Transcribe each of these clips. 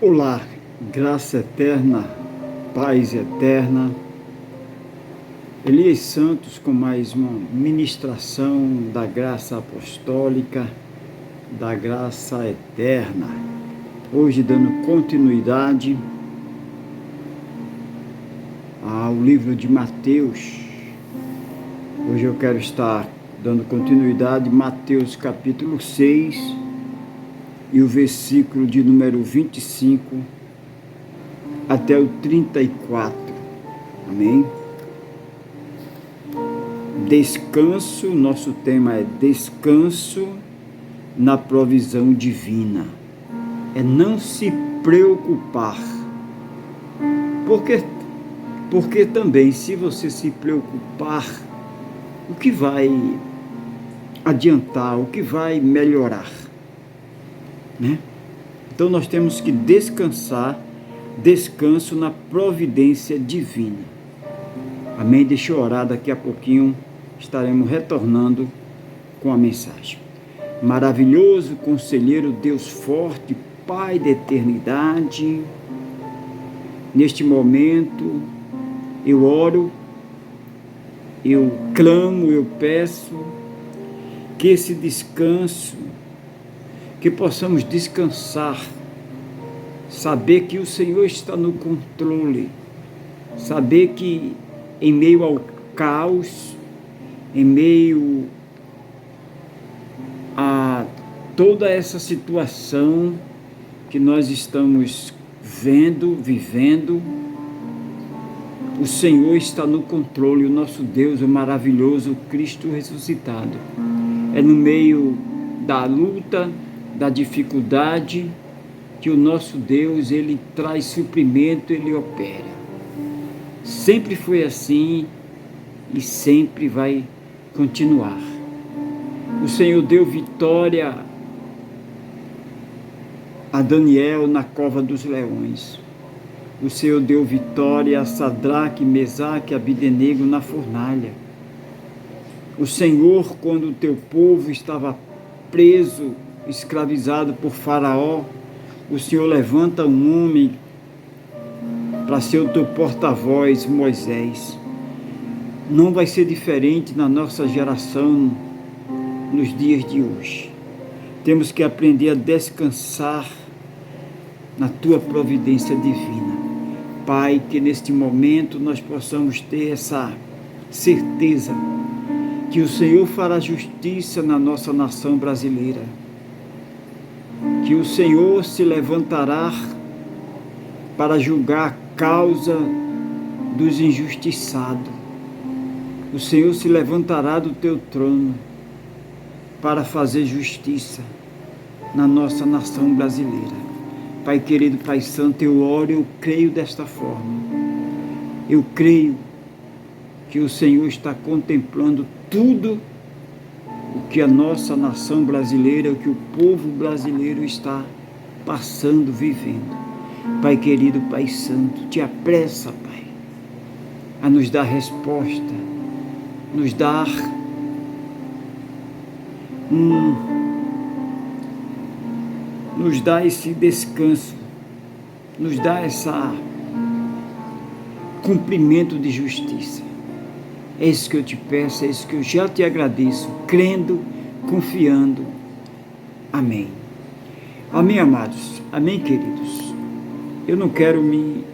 Olá, graça eterna, paz eterna. Elias Santos com mais uma ministração da graça apostólica, da graça eterna. Hoje dando continuidade ao livro de Mateus. Hoje eu quero estar dando continuidade Mateus capítulo 6 e o versículo de número 25 até o 34. Amém? Descanso, nosso tema é descanso na provisão divina. É não se preocupar. Porque também, se você se preocupar, o que vai adiantar, o que vai melhorar? Né? Então nós temos que descansar, descanso na providência divina. Amém? Deixa eu orar, daqui a pouquinho estaremos retornando com a mensagem. Maravilhoso conselheiro, Deus forte, Pai da eternidade, neste momento eu oro, eu clamo, eu peço que esse descanso, que possamos descansar, saber que o Senhor está no controle, saber que em meio ao caos, em meio a toda essa situação que nós estamos vivendo, o Senhor está no controle, o nosso Deus, o maravilhoso Cristo ressuscitado. É no meio da luta, da dificuldade, que o nosso Deus, Ele traz suprimento, Ele opera. Sempre foi assim e sempre vai continuar. O Senhor deu vitória a Daniel na cova dos leões. O Senhor deu vitória a Sadraque, Mesaque e Abdenego na fornalha. O Senhor, quando o teu povo estava preso, escravizado por Faraó, o Senhor levanta um homem para ser o teu porta-voz, Moisés. Não vai ser diferente na nossa geração, nos dias de hoje. Temos que aprender a descansar na tua providência divina. Pai, que neste momento nós possamos ter essa certeza que o Senhor fará justiça na nossa nação brasileira, que o Senhor se levantará para julgar a causa dos injustiçados. O Senhor se levantará do teu trono para fazer justiça na nossa nação brasileira. Pai querido, Pai santo, eu oro, eu creio desta forma. Eu creio que o Senhor está contemplando tudo o que a nossa nação brasileira, o que o povo brasileiro está passando, vivendo. Pai querido, Pai santo, te apressa, Pai, a nos dar resposta, nos dar esse descanso, nos dá esse cumprimento de justiça. É isso que eu te peço, é isso que eu já te agradeço, crendo, confiando. Amém. Amém, amados. Amém, queridos. Eu não quero me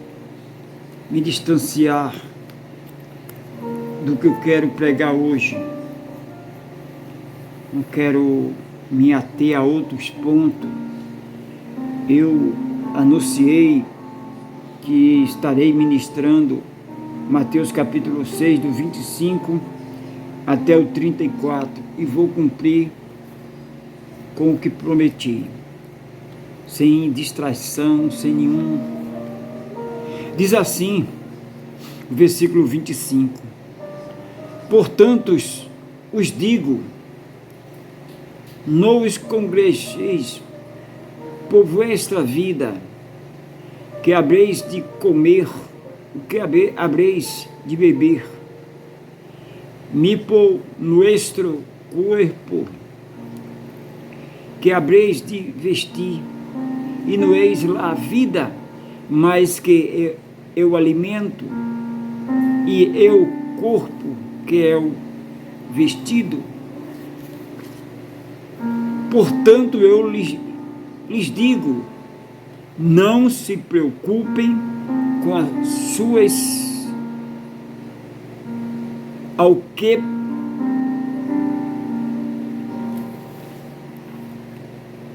distanciar do que eu quero pregar hoje. Não quero me ater a outros pontos. Eu anunciei que estarei ministrando Mateus capítulo 6, do 25 até o 34, e vou cumprir com o que prometi, sem distração, sem nenhum. Diz assim, o versículo 25: portanto, os digo, não os congregueis por vuestra vida, que habreis de comer, o que habreis de beber, ni por nuestro cuerpo, que habreis de vestir. e não eis lá a vida, mas que eu alimento, e eu corpo, que é o vestido. Portanto, eu lhes digo, não se preocupem com as suas, ao que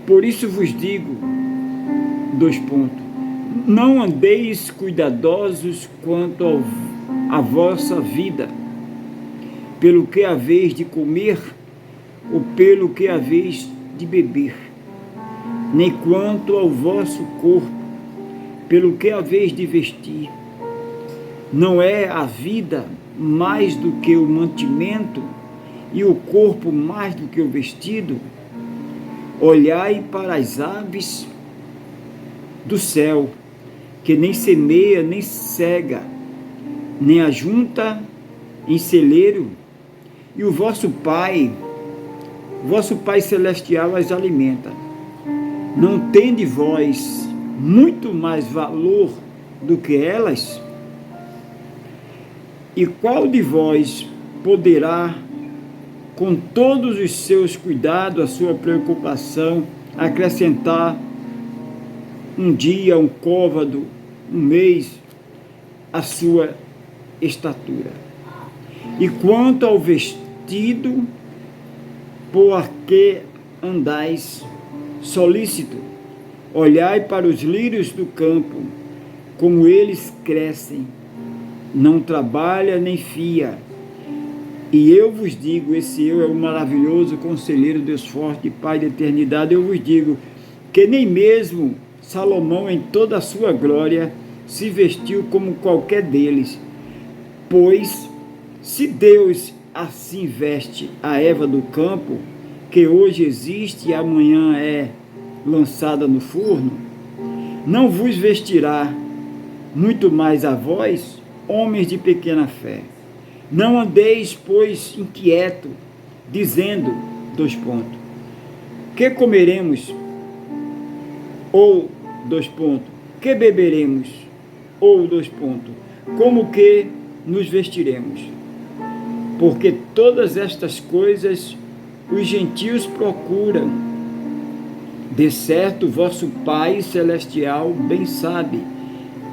por isso vos digo, não andeis cuidadosos quanto à vossa vida, pelo que haveis de comer, ou pelo que haveis de beber, nem quanto ao vosso corpo, pelo que haveis de vestir. Não é a vida mais do que o mantimento, e o corpo mais do que o vestido? Olhai para as aves do céu, que nem semeia, nem cega, nem ajunta em celeiro, e o vosso Pai Celestial as alimenta. Não tende vós muito mais valor do que elas? E qual de vós poderá, com todos os seus cuidados, a sua preocupação, acrescentar um dia, um côvado, um mês, a sua estatura? E quanto ao vestido, por que andais solícito? Olhai para os lírios do campo, como eles crescem, não trabalha nem fia. E eu vos digo, esse eu é o maravilhoso conselheiro, Deus forte, Pai da eternidade, eu vos digo que nem mesmo Salomão, em toda a sua glória, se vestiu como qualquer deles. Pois, se Deus assim veste a erva do campo, que hoje existe e amanhã é lançada no forno, não vos vestirá muito mais a vós, homens de pequena fé. Não andeis, pois, inquieto, dizendo, que comeremos? Ou, que beberemos? Ou, como que nos vestiremos? Porque todas estas coisas os gentios procuram. De certo, vosso Pai Celestial bem sabe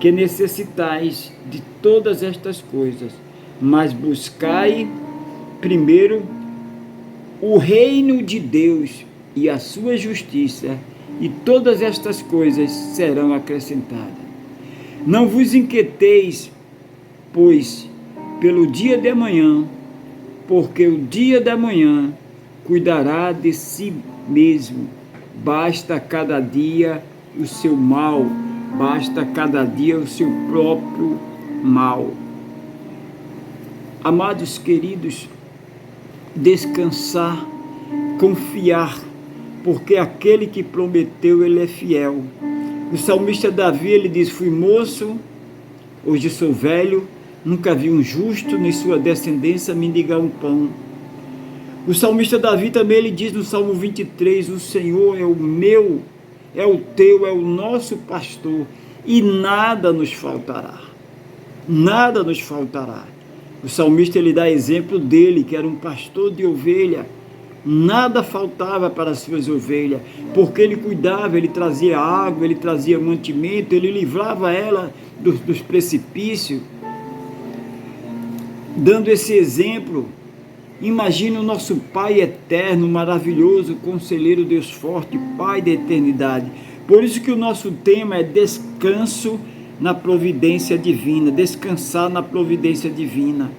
que necessitais de todas estas coisas, mas buscai primeiro o reino de Deus e a sua justiça, e todas estas coisas serão acrescentadas. Não vos inquieteis, pois, pelo dia de amanhã, porque o dia de amanhã cuidará de si mesmo. Basta cada dia o seu mal, basta cada dia o seu próprio mal. Amados queridos, descansar, confiar, porque aquele que prometeu, ele é fiel. O salmista Davi, ele diz, fui moço, hoje sou velho, nunca vi um justo, nem sua descendência mendigar um pão. O salmista Davi também, ele diz no Salmo 23, o Senhor é o meu, é o teu, é o nosso pastor, e nada nos faltará. Nada nos faltará. O salmista, ele dá exemplo dele, que era um pastor de ovelha. Nada faltava para as suas ovelhas, porque ele cuidava, ele trazia água, ele trazia mantimento, ele livrava ela dos precipícios. Dando esse exemplo, imagine o nosso Pai eterno, maravilhoso, conselheiro, Deus forte, Pai da eternidade. Por isso que o nosso tema é descanso na providência divina, descansar na providência divina,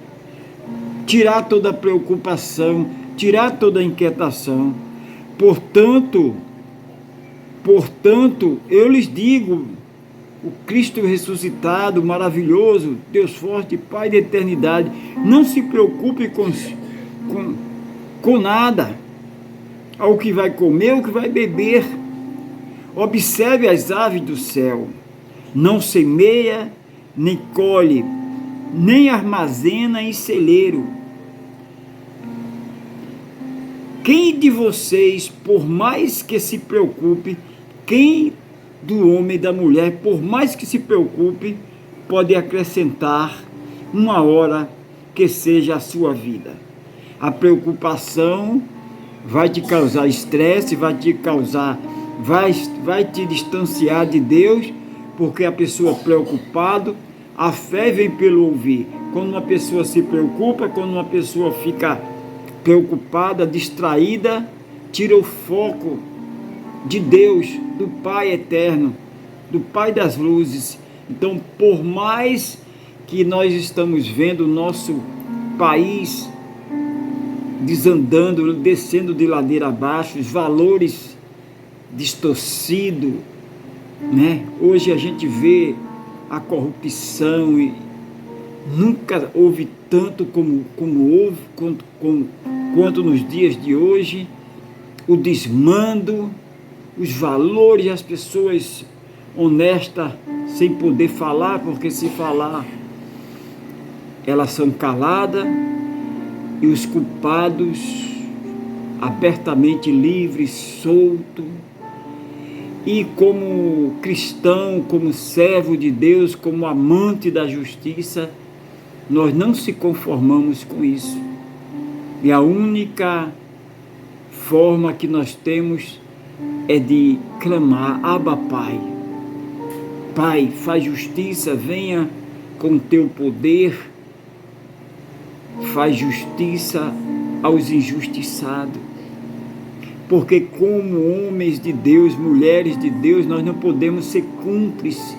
tirar toda a preocupação, tirar toda a inquietação. Portanto, eu lhes digo, o Cristo ressuscitado, maravilhoso, Deus forte, Pai da eternidade, não se preocupe com nada, ao que vai comer, ao que vai beber. Observe as aves do céu, não semeia, nem colhe, nem armazena em celeiro. Quem de vocês, por mais que se preocupe, quem do homem e da mulher, por mais que se preocupe, pode acrescentar uma hora que seja a sua vida. A preocupação vai te causar estresse, vai te distanciar de Deus, porque a pessoa preocupada, a fé vem pelo ouvir. Quando uma pessoa se preocupa, quando uma pessoa fica preocupada, distraída, tira o foco de Deus, do Pai eterno, do Pai das luzes. Então, por mais que nós estamos vendo o nosso país desandando, descendo de ladeira abaixo, os valores distorcidos, né? Hoje a gente vê a corrupção e nunca houve tanto quanto nos dias de hoje, o desmando, os valores, as pessoas honestas sem poder falar, porque se falar elas são caladas, e os culpados abertamente livres, soltos. E como cristão, como servo de Deus, como amante da justiça, nós não se conformamos com isso. E a única forma que nós temos é de clamar: Abba, Pai. Pai, faz justiça, venha com o teu poder, faz justiça aos injustiçados. Porque como homens de Deus, mulheres de Deus, nós não podemos ser cúmplices,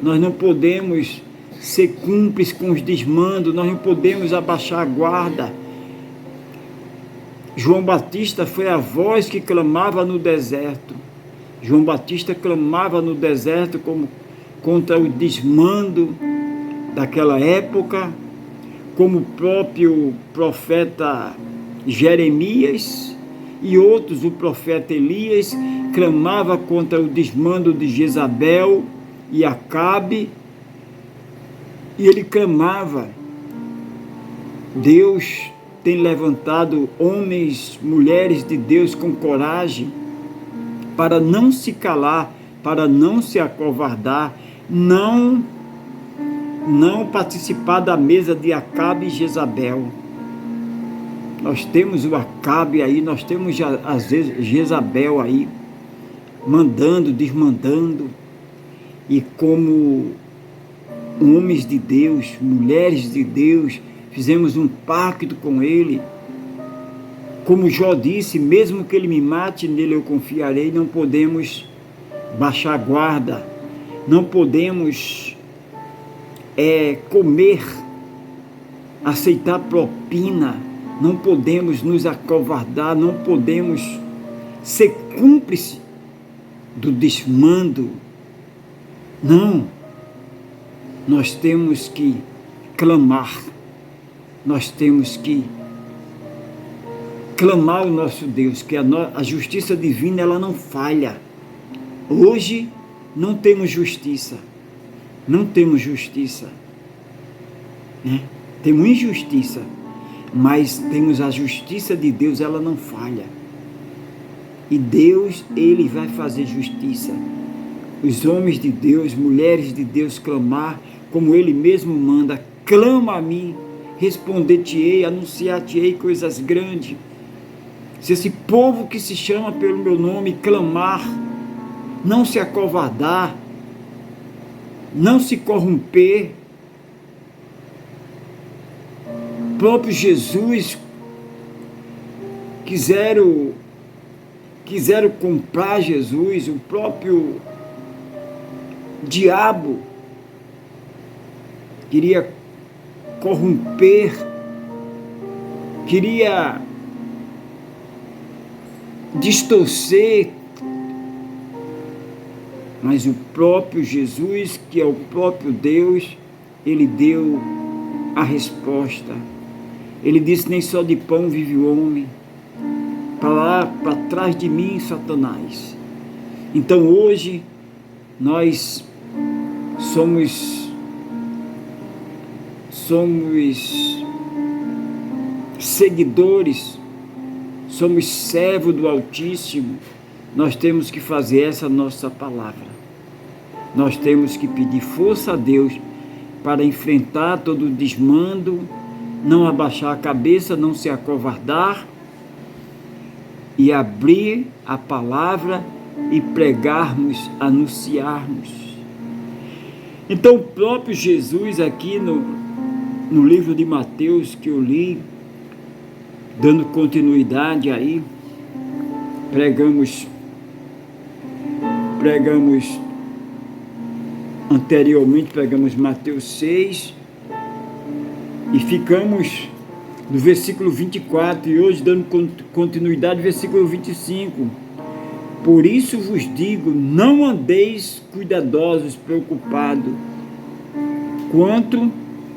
nós não podemos ser cúmplices com os desmandos, nós não podemos abaixar a guarda. João Batista foi a voz que clamava no deserto. João Batista clamava no deserto contra o desmando daquela época, como o próprio profeta Jeremias e outros, o profeta Elias, clamava contra o desmando de Jezabel e Acabe, e ele clamava. Deus tem levantado homens, mulheres de Deus com coragem, para não se calar, para não se acovardar, não participar da mesa de Acabe e Jezabel. Nós temos o Acabe aí, nós temos às vezes Jezabel aí, mandando, desmandando, e como homens de Deus, mulheres de Deus, fizemos um pacto com ele. Como Jó disse, mesmo que ele me mate, nele eu confiarei. Não podemos baixar a guarda, não podemos comer, aceitar propina, não podemos nos acovardar, não podemos ser cúmplice do desmando. Não, nós temos que clamar, nós temos que clamar ao nosso Deus, que a justiça divina ela não falha. Hoje não temos justiça, não temos justiça, né? Temos injustiça, mas temos a justiça de Deus, ela não falha. E Deus, ele vai fazer justiça. Os homens de Deus, mulheres de Deus clamar, como ele mesmo manda: clama a mim, responder-te-ei, anunciar-te-ei coisas grandes. Se esse povo que se chama pelo meu nome clamar, não se acovardar, não se corromper, próprio Jesus quiseram comprar Jesus, o próprio diabo queria corromper, queria distorcer, mas o próprio Jesus, que é o próprio Deus, ele deu a resposta. Ele disse: nem só de pão vive o homem. Para trás de mim, Satanás. Então hoje nós somos seguidores, somos servos do Altíssimo. Nós temos que fazer essa nossa palavra. Nós temos que pedir força a Deus para enfrentar todo o desmando, não abaixar a cabeça, não se acovardar e abrir a palavra e pregarmos, anunciarmos. Então o próprio Jesus aqui no livro de Mateus que eu li, dando continuidade aí, pregamos anteriormente, pregamos Mateus 6 e ficamos no versículo 24 e hoje dando continuidade, versículo 25. Por isso vos digo, não andeis cuidadosos, preocupados quanto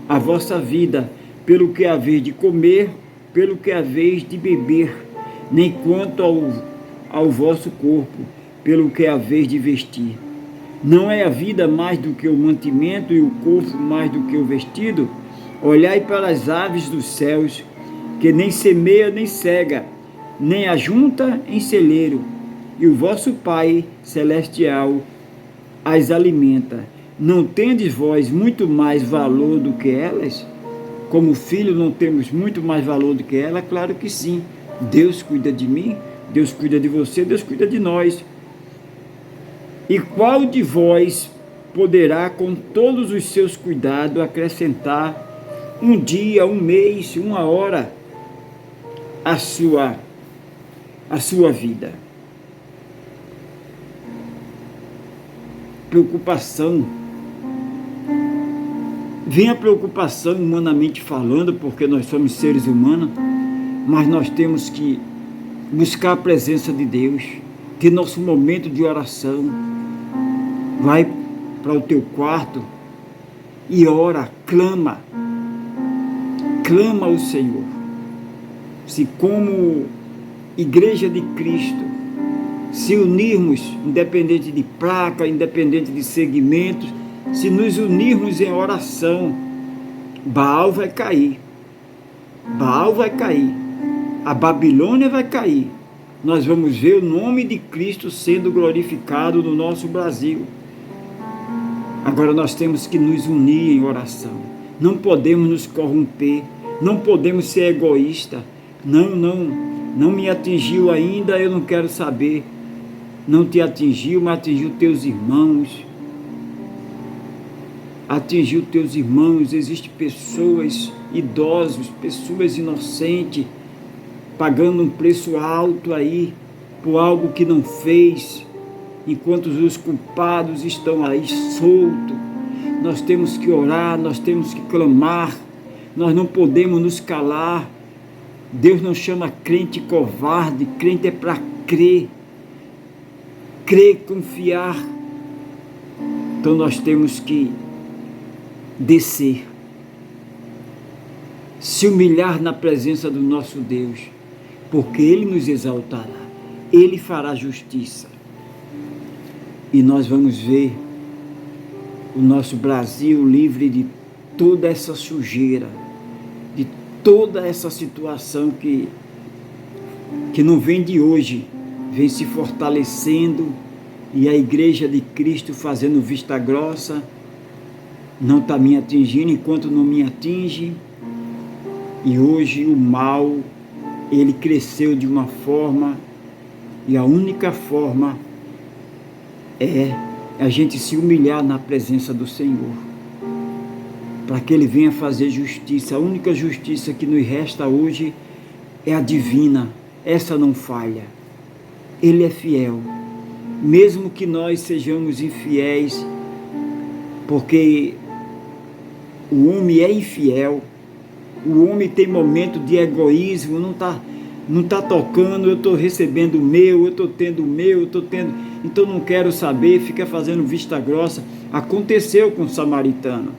à vossa vida, pelo que haveis de comer, pelo que haveis de beber, nem quanto ao vosso corpo, pelo que haveis de vestir. Não é a vida mais do que o mantimento e o corpo mais do que o vestido? Olhai para as aves dos céus, que nem semeia nem cega, nem ajunta em celeiro, e o vosso Pai celestial as alimenta. Não tendes vós muito mais valor do que elas? Como filho não temos muito mais valor do que ela? Claro que sim. Deus cuida de mim, Deus cuida de você, Deus cuida de nós. E qual de vós poderá, com todos os seus cuidados, acrescentar um dia, um mês, uma hora à sua vida? Preocupação. Vem a preocupação humanamente falando, porque nós somos seres humanos, mas nós temos que buscar a presença de Deus, ter nosso momento de oração. Vai para o teu quarto e ora, clama ao Senhor. Se como Igreja de Cristo, se unirmos, independente de placa, independente de segmentos, se nos unirmos em oração, Baal vai cair, a Babilônia vai cair, nós vamos ver o nome de Cristo sendo glorificado no nosso Brasil. Agora nós temos que nos unir em oração, não podemos nos corromper, não podemos ser egoístas. Não me atingiu ainda, eu não quero saber. Não te atingiu, mas atingiu teus irmãos. Atingiu teus irmãos. Existem pessoas idosas, pessoas inocentes, pagando um preço alto aí por algo que não fez, enquanto os culpados estão aí soltos. Nós temos que orar, nós temos que clamar, nós não podemos nos calar. Deus não chama crente covarde, crente é para crer, confiar. Então nós temos que descer, se humilhar na presença do nosso Deus, porque Ele nos exaltará, Ele fará justiça. E nós vamos ver o nosso Brasil livre de toda essa sujeira, de toda essa situação que não vem de hoje, vem se fortalecendo, e a Igreja de Cristo fazendo vista grossa, não está me atingindo enquanto não me atinge. E hoje o mal, ele cresceu de uma forma, e a única forma é a gente se humilhar na presença do Senhor, para que Ele venha fazer justiça. A única justiça que nos resta hoje é a divina, essa não falha. Ele é fiel, mesmo que nós sejamos infiéis, porque o homem é infiel, o homem tem momento de egoísmo, não está tocando, eu estou recebendo o meu, eu estou tendo o meu, eu estou tendo, então não quero saber, fica fazendo vista grossa. Aconteceu com o samaritano,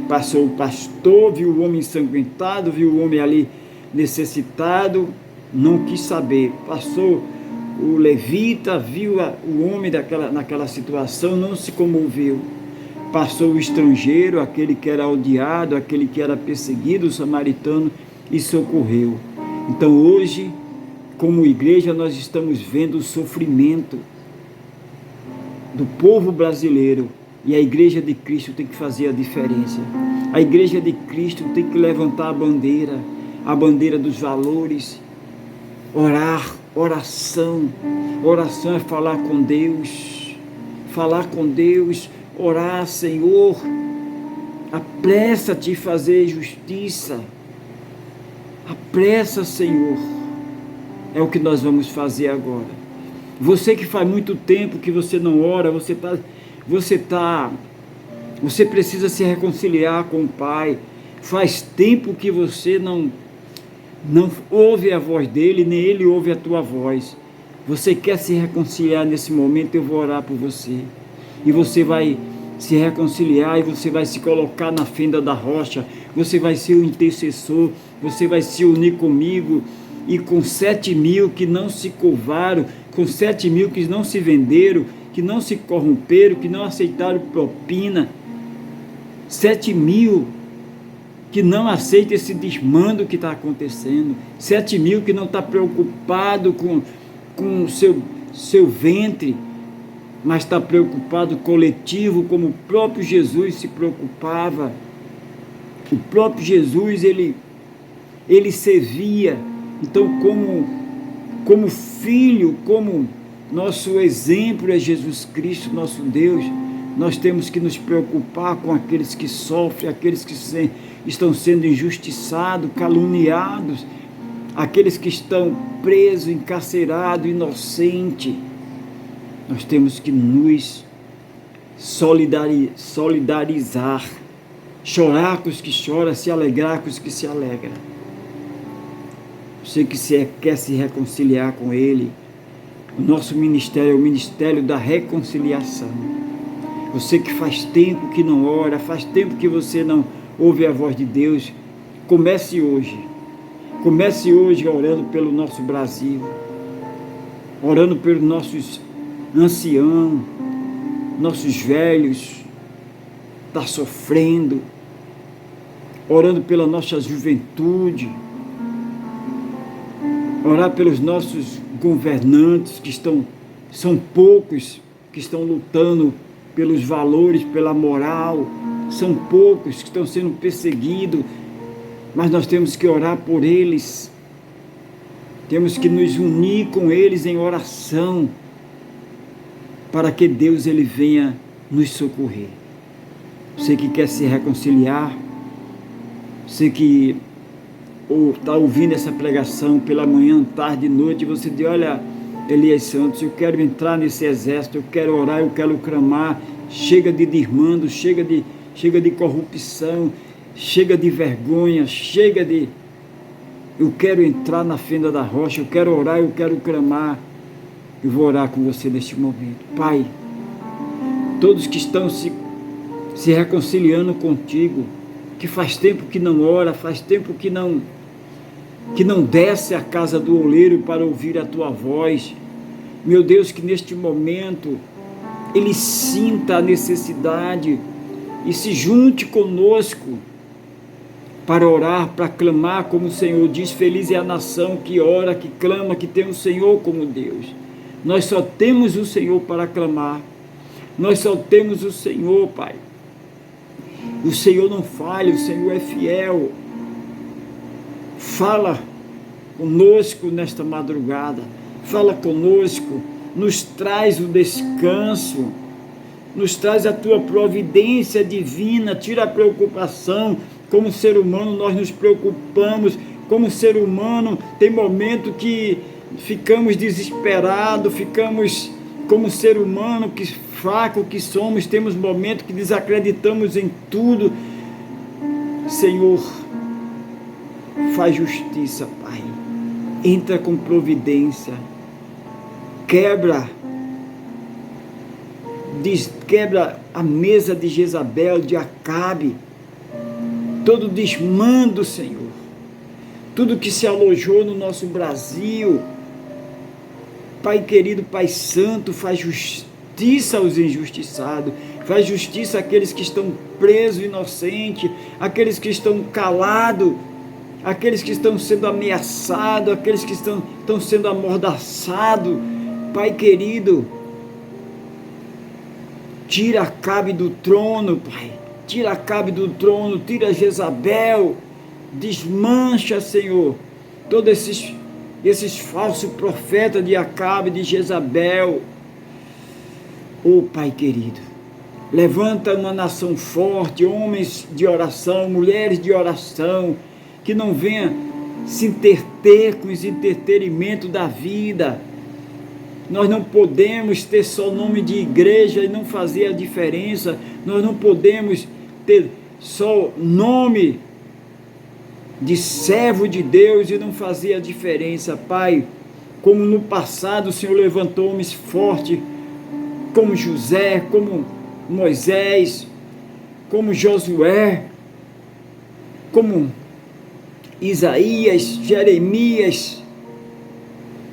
passou o pastor, viu o homem ensanguentado, viu o homem ali necessitado, não quis saber. Passou o levita, viu o homem naquela situação, não se comoveu. Passou o estrangeiro, aquele que era odiado, aquele que era perseguido, o samaritano, e socorreu. Então hoje, como igreja, nós estamos vendo o sofrimento do povo brasileiro. E a Igreja de Cristo tem que fazer a diferença. A Igreja de Cristo tem que levantar a bandeira dos valores. Orar, oração. Oração é falar com Deus. Falar com Deus, orar, Senhor. Apressa-te fazer justiça. Apressa, Senhor. É o que nós vamos fazer agora. Você que faz muito tempo que você não ora, você precisa se reconciliar com o Pai. Faz tempo que você não ouve a voz dele, nem ele ouve a tua voz. Você quer se reconciliar nesse momento, eu vou orar por você. E você vai se reconciliar e você vai se colocar na fenda da rocha. Você vai ser o intercessor, você vai se unir comigo e com 7.000 que não se curvaram, com 7.000 que não se venderam, que não se corromperam, que não aceitaram propina, 7.000 que não aceitam esse desmando que está acontecendo, 7.000 que não está preocupado com o seu ventre, mas está preocupado coletivo, como o próprio Jesus se preocupava. O próprio Jesus, ele servia. Então, como filho, como nosso exemplo é Jesus Cristo, nosso Deus, nós temos que nos preocupar com aqueles que sofrem, aqueles que estão sendo injustiçados, caluniados, aqueles que estão presos, encarcerados, inocentes. Nós temos que nos solidarizar, chorar com os que choram, se alegrar com os que se alegram. Você que quer se reconciliar com Ele, o nosso ministério é o ministério da reconciliação. Você que faz tempo que não ora, faz tempo que você não ouve a voz de Deus, comece hoje. Comece hoje orando pelo nosso Brasil, orando pelos nossos anciãos, nossos velhos, está sofrendo, orando pela nossa juventude, orar pelos nossos governantes que são poucos que estão lutando pelos valores, pela moral, são poucos que estão sendo perseguidos, mas nós temos que orar por eles, temos que nos unir com eles em oração, para que Deus ele venha nos socorrer. Você que quer se reconciliar, você que está ouvindo essa pregação pela manhã, tarde, noite, você diz, olha, Elias Santos, eu quero entrar nesse exército, eu quero orar, eu quero clamar, chega de desmando, chega de corrupção, chega de vergonha, eu quero entrar na fenda da rocha, eu quero orar, eu quero clamar. Eu vou orar com você neste momento. Pai, todos que estão se reconciliando contigo, que faz tempo que não ora, faz tempo que não desce à casa do oleiro para ouvir a tua voz, meu Deus, que neste momento ele sinta a necessidade e se junte conosco para orar, para clamar, como o Senhor diz, feliz é a nação que ora, que clama, que tem o Senhor como Deus. Nós só temos o Senhor para clamar, nós só temos o Senhor, Pai. O Senhor não falha, o Senhor é fiel. Fala conosco nesta madrugada, fala conosco, nos traz o descanso, nos traz a tua providência divina, tira a preocupação. Como ser humano nós nos preocupamos, como ser humano tem momento que ficamos desesperados, ficamos como ser humano que fraco que somos, temos momentos que desacreditamos em tudo. Senhor, faz justiça, Pai, entra com providência, quebra a mesa de Jezabel, de Acabe, todo desmando, Senhor, tudo que se alojou no nosso Brasil. Pai querido, Pai santo, faz justiça aos injustiçados, faz justiça àqueles que estão presos, inocentes, aqueles que estão calados, aqueles que estão sendo ameaçados, aqueles que estão sendo amordaçados. Pai querido, Tira Acabe do trono, Pai. Tira Acabe do trono, tira Jezabel. Desmancha, Senhor, todos esses falsos profetas de Acabe, de Jezabel. Oh, Pai querido, levanta uma nação forte, homens de oração, mulheres de oração, que não venha se entreter com os entretenimentos da vida. Nós não podemos ter só nome de igreja e não fazer a diferença. Nós não podemos ter só nome de servo de Deus e não fazer a diferença. Pai, como no passado o Senhor levantou homens fortes, como José, como Moisés, como Josué, como Isaías, Jeremias,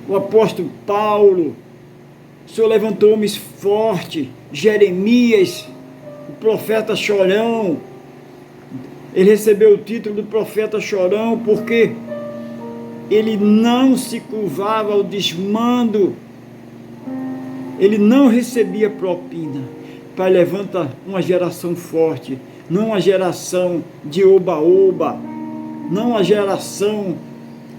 o apóstolo Paulo. O Senhor levantou homens fortes, Jeremias, o profeta chorão. Ele recebeu o título do profeta chorão porque ele não se curvava ao desmando, ele não recebia propina. Pai, levanta uma geração forte, não uma geração de oba-oba, não uma geração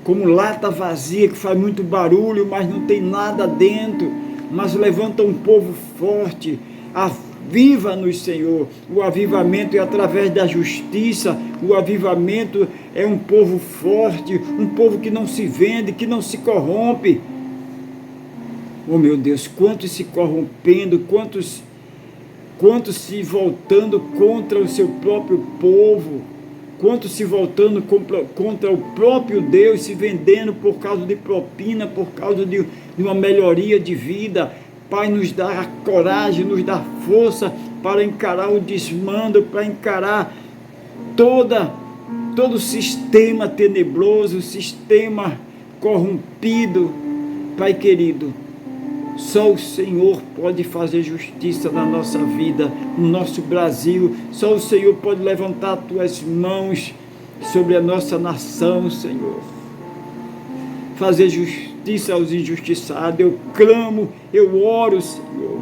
como lata vazia, que faz muito barulho, mas não tem nada dentro, mas levanta um povo forte. Aviva-nos, Senhor. O avivamento é através da justiça, o avivamento é um povo forte, um povo que não se vende, que não se corrompe. Oh meu Deus, quantos se corrompendo, quantos se voltando contra o seu próprio povo, quantos se voltando contra o próprio Deus, se vendendo por causa de propina, por causa de uma melhoria de vida. Pai, nos dá a coragem, nos dá força para encarar o desmando, para encarar todo o sistema tenebroso, o sistema corrompido. Pai querido, só o Senhor pode fazer justiça na nossa vida, no nosso Brasil. Só o Senhor pode levantar as tuas mãos sobre a nossa nação, Senhor. Fazer justiça aos injustiçados. Eu clamo, eu oro, Senhor.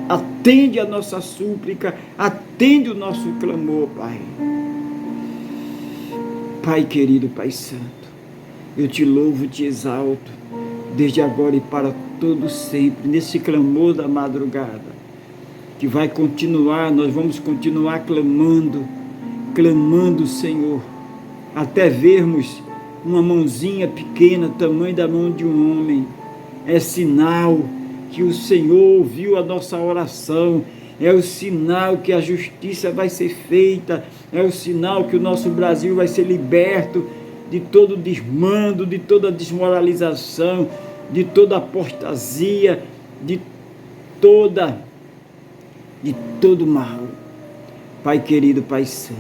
Atende a nossa súplica, atende o nosso clamor, Pai. Pai querido, Pai santo, eu te louvo, te exalto, desde agora e para todo sempre, nesse clamor da madrugada, que vai continuar. Nós vamos continuar clamando, Senhor, até vermos uma mãozinha pequena, tamanho da mão de um homem. É sinal que o Senhor ouviu a nossa oração, é o sinal que a justiça vai ser feita, é o sinal que o nosso Brasil vai ser liberto de todo desmando, de toda desmoralização, de toda apostasia, de todo mal. Pai querido, Pai santo,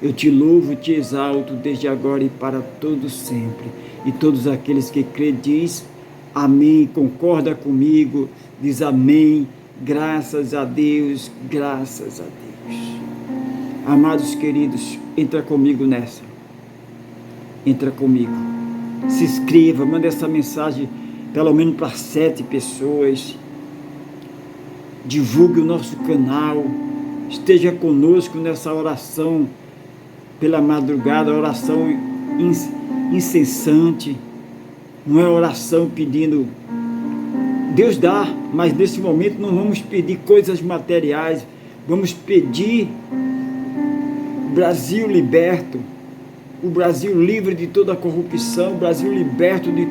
eu te louvo, te exalto desde agora e para todo sempre. E todos aqueles que crêem diz amém, concorda comigo, diz amém, graças a Deus, graças a Deus. Amados queridos, entra comigo nessa, entra comigo, se inscreva, manda essa mensagem pelo menos para 7 pessoas, divulgue o nosso canal, esteja conosco nessa oração pela madrugada, oração incessante, não é oração pedindo, Deus dá, mas nesse momento não vamos pedir coisas materiais, vamos pedir o Brasil liberto, o Brasil livre de toda corrupção, o Brasil liberto de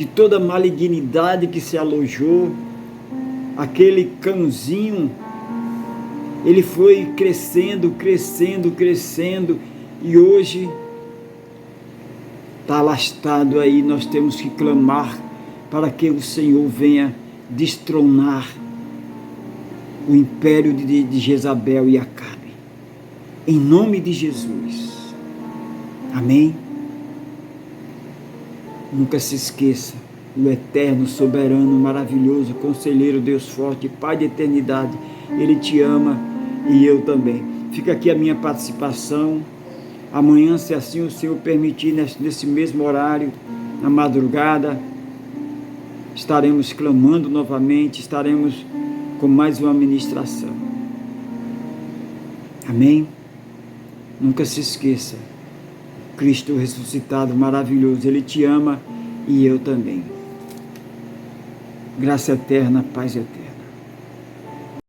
toda malignidade que se alojou. Aquele cãozinho, ele foi crescendo, e hoje está lastrado aí. Nós temos que clamar para que o Senhor venha destronar o império de Jezabel e Acabe, em nome de Jesus, amém? Nunca se esqueça, o eterno, soberano, maravilhoso, conselheiro, Deus forte, Pai de eternidade, Ele te ama e eu também. Fica aqui a minha participação. Amanhã, se assim o Senhor permitir, nesse mesmo horário, na madrugada, estaremos clamando novamente, estaremos com mais uma ministração. Amém? Nunca se esqueça, Cristo ressuscitado maravilhoso, Ele te ama e eu também. Graça eterna, paz eterna.